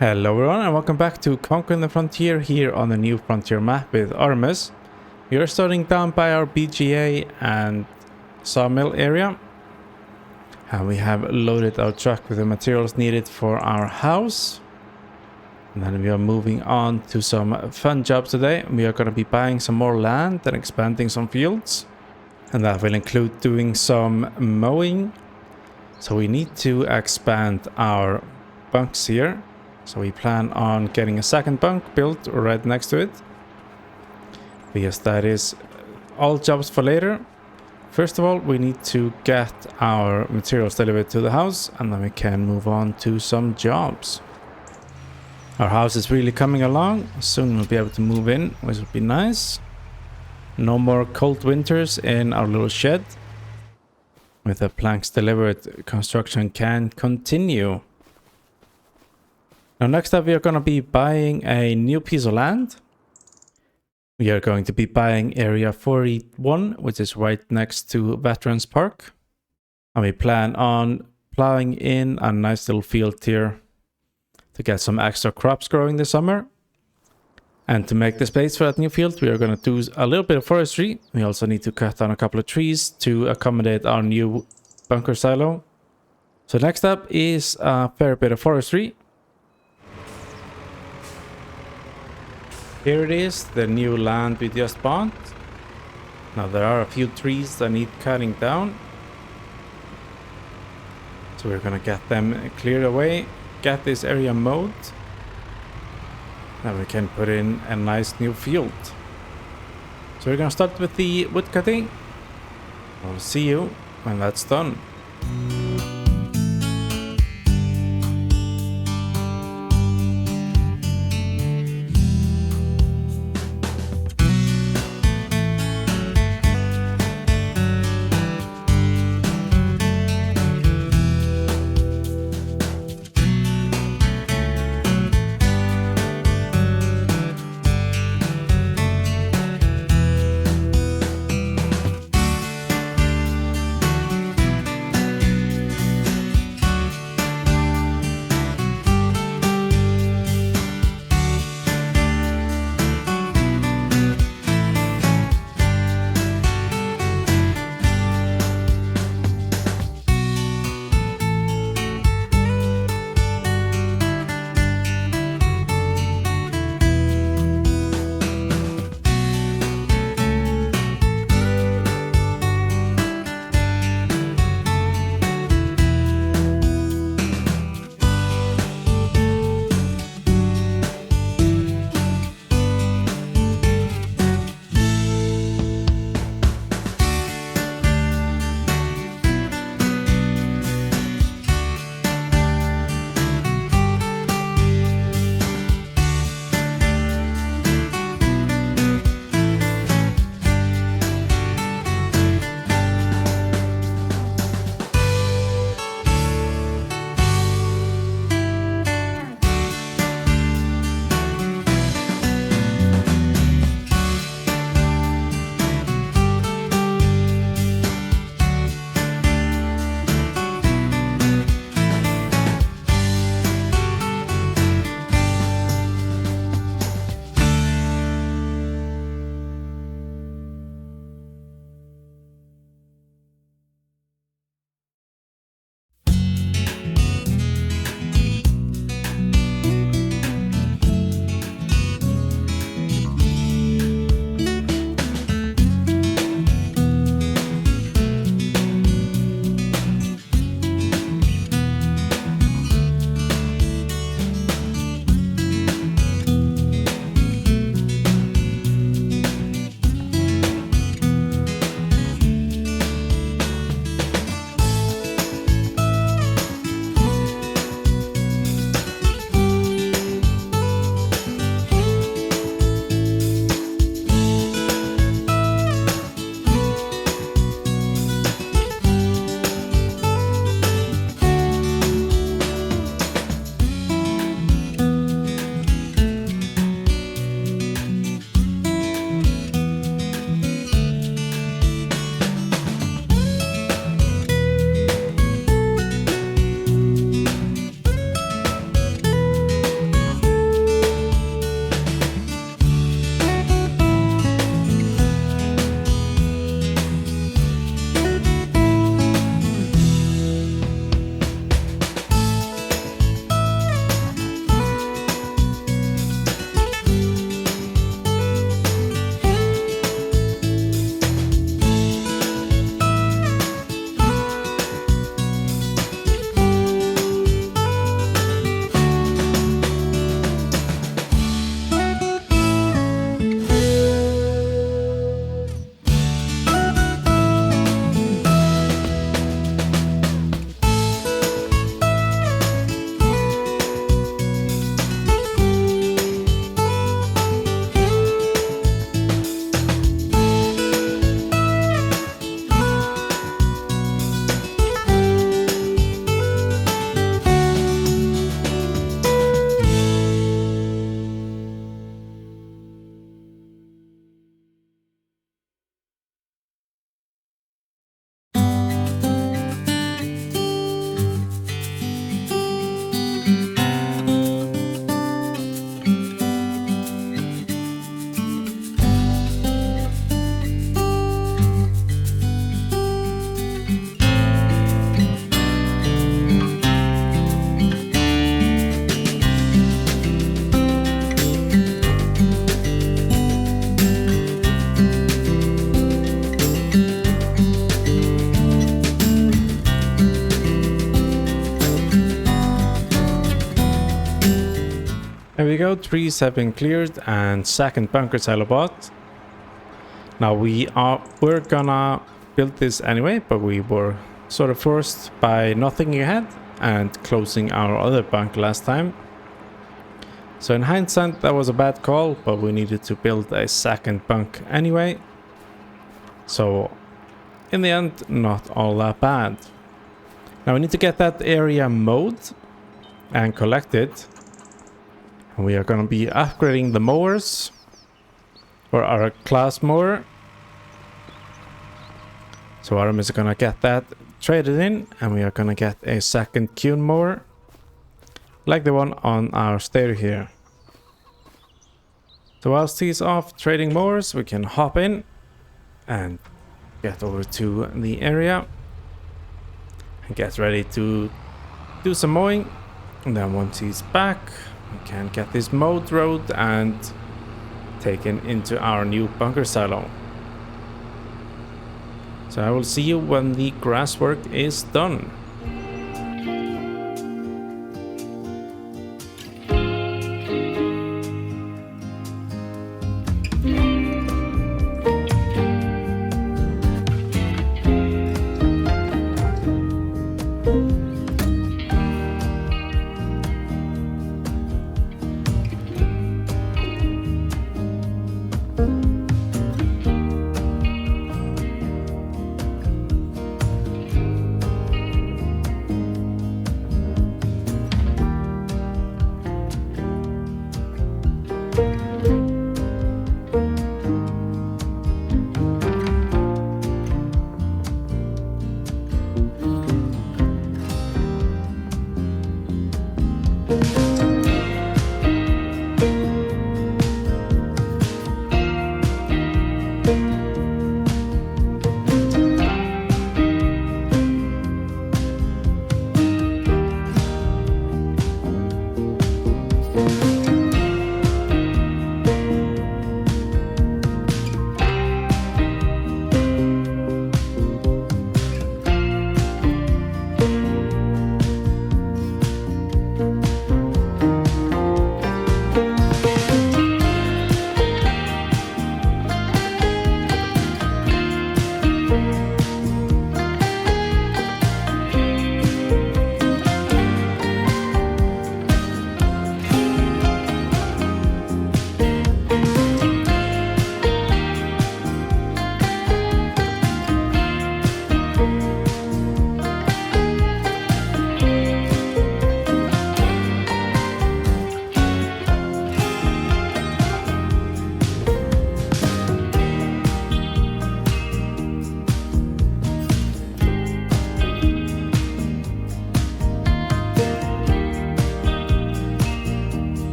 Hello everyone and welcome back to Conquering the Frontier here on the new Frontier map with Artemus. We are starting down by our BGA and sawmill area. And we have loaded our truck with the materials needed for our house. And then we are moving on to some fun jobs today. We are going to be buying some more land and expanding some fields. And that will include doing some mowing. So we need to expand our bunks here. So we plan on getting a second bunk built right next to it. Because that is all jobs for later. First of all, we need to get our materials delivered to the house, and then we can move on to some jobs. Our house is really coming along. Soon we'll be able to move in, which will be nice. No more cold winters in our little shed. With the planks delivered, construction can continue. Now next up we are going to be buying a new piece of land. We are going to be buying area 41, which is right next to Veterans Park. And we plan on plowing in a nice little field here to get some extra crops growing this summer. And to make the space for that new field, we are going to do a little bit of forestry. We also need to cut down a couple of trees to accommodate our new bunker silo. So next up is a fair bit of forestry. Here it is, the new land we just bought. Now there are a few trees that need cutting down. So we're gonna get them cleared away, get this area mowed. Now we can put in a nice new field. So we're gonna start with the wood cutting. I'll see you when that's done. There we go, trees have been cleared and second bunker silo bought. Now we're gonna build this anyway, but we were sort of forced by not thinking ahead and closing our other bunker last time. So in hindsight that was a bad call, but we needed to build a second bunk anyway. So in the end, not all that bad. Now we need to get that area mowed and collected. And we are going to be upgrading the mowers for our class mower. So Artemus is going to get that traded in, and we are going to get a second Kuhn mower like the one on our stair here. So whilst he's off trading mowers, we can hop in and get over to the area and get ready to do some mowing. And then once he's back, we can get this mowed road and taken into our new bunker silo. So I will see you when the grass work is done.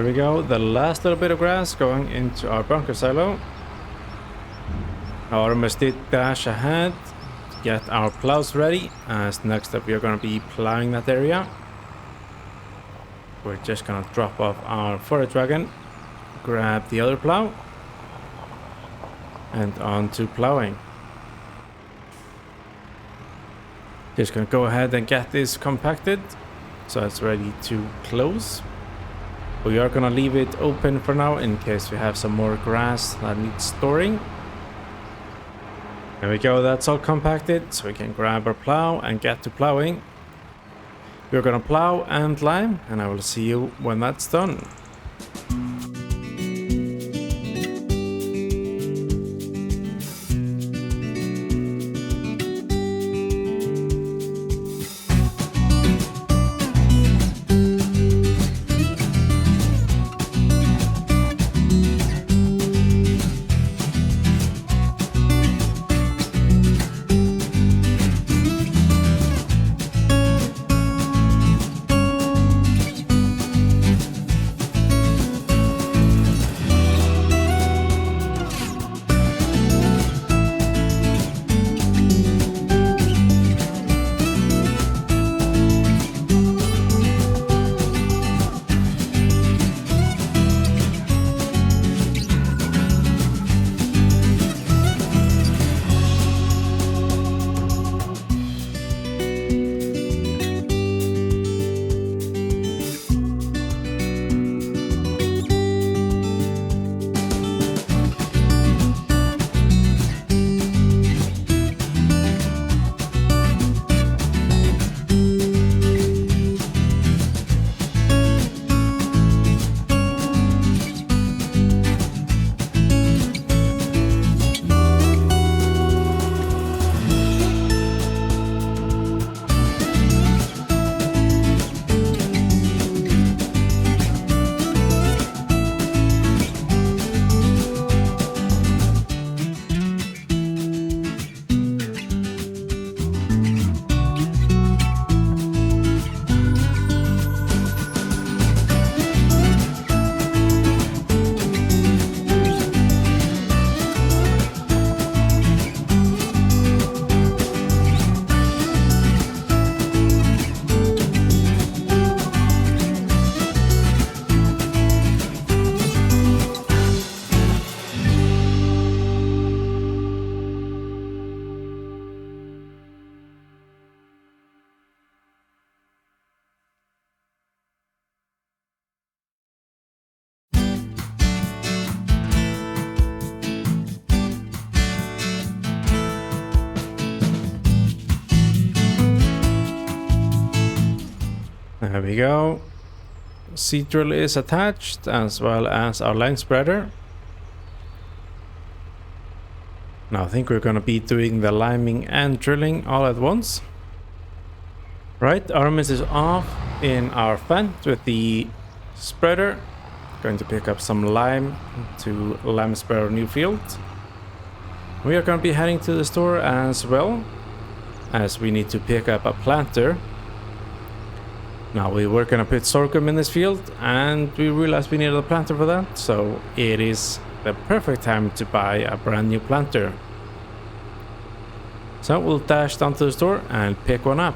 we go, the last little bit of grass going into our bunker silo. Our Artemus did dash ahead to get our plows ready, as next up we are going to be plowing that area. We're just going to drop off our forage wagon, grab the other plow, and on to plowing. Just going to go ahead and get this compacted so it's ready to close. We are going to leave it open for now in case we have some more grass that needs storing. There we go, that's all compacted, so we can grab our plow and get to plowing. We're going to plow and lime, and I will see you when that's done. There we go. Seed drill is attached, as well as our line spreader. Now I think we're gonna be doing the liming and drilling all at once. Right, Artemus is off in our fence with the spreader. Going to pick up some lime to lime spread our new field. We are gonna be heading to the store as well, as we need to pick up a planter. Now we were gonna put sorghum in this field, and we realized we needed a planter for that, so it is the perfect time to buy a brand new planter. So we'll dash down to the store and pick one up.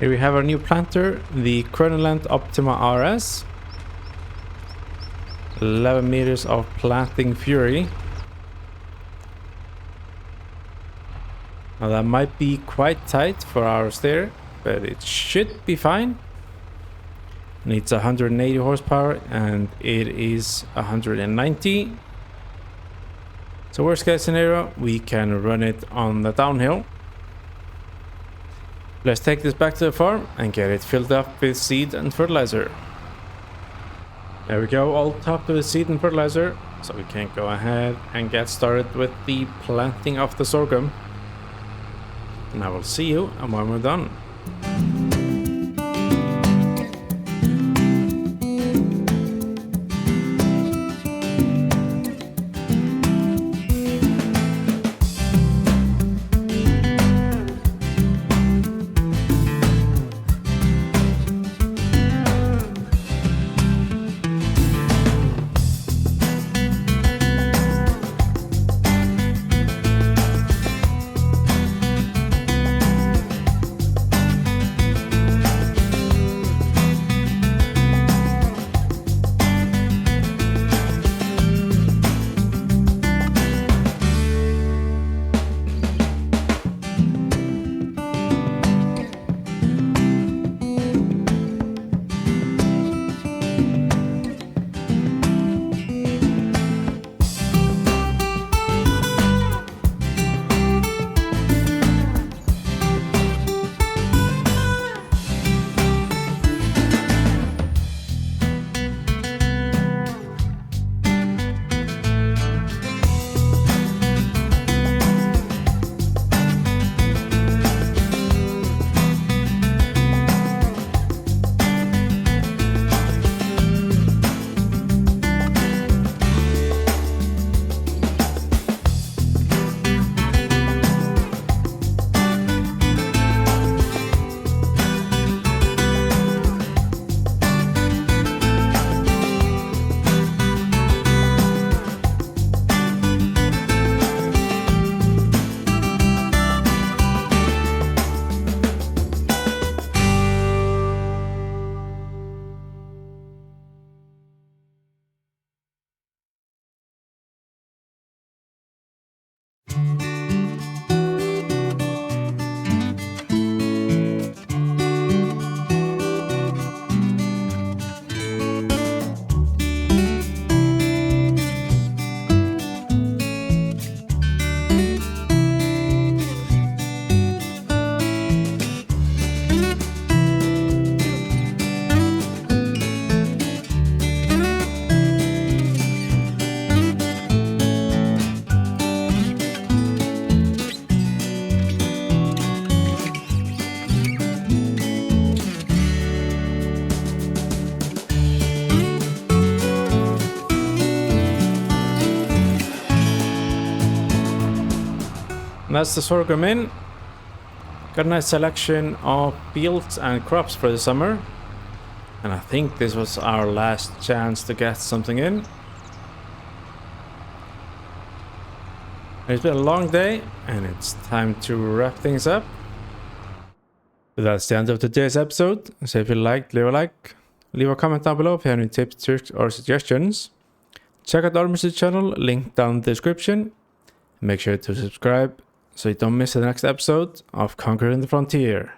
Here we have our new planter, the Crownland Optima RS. 11 meters of planting fury. Now that might be quite tight for our stair, but it should be fine. Needs 180 horsepower and it is 190. So worst case scenario, we can run it on the downhill. Let's take this back to the farm and get it filled up with seed and fertilizer. There we go, all topped with seed and fertilizer. So we can go ahead and get started with the planting of the sorghum. And I will see you when we're done. That's the sorghum in. Got a nice selection of fields and crops for the summer. And I think this was our last chance to get something in. It's been a long day and it's time to wrap things up. But that's the end of today's episode. So if you liked, leave a like. Leave a comment down below if you have any tips, tricks or suggestions. Check out Artemus' channel, link down in the description. Make sure to subscribe so you don't miss the next episode of Conquering the Frontier.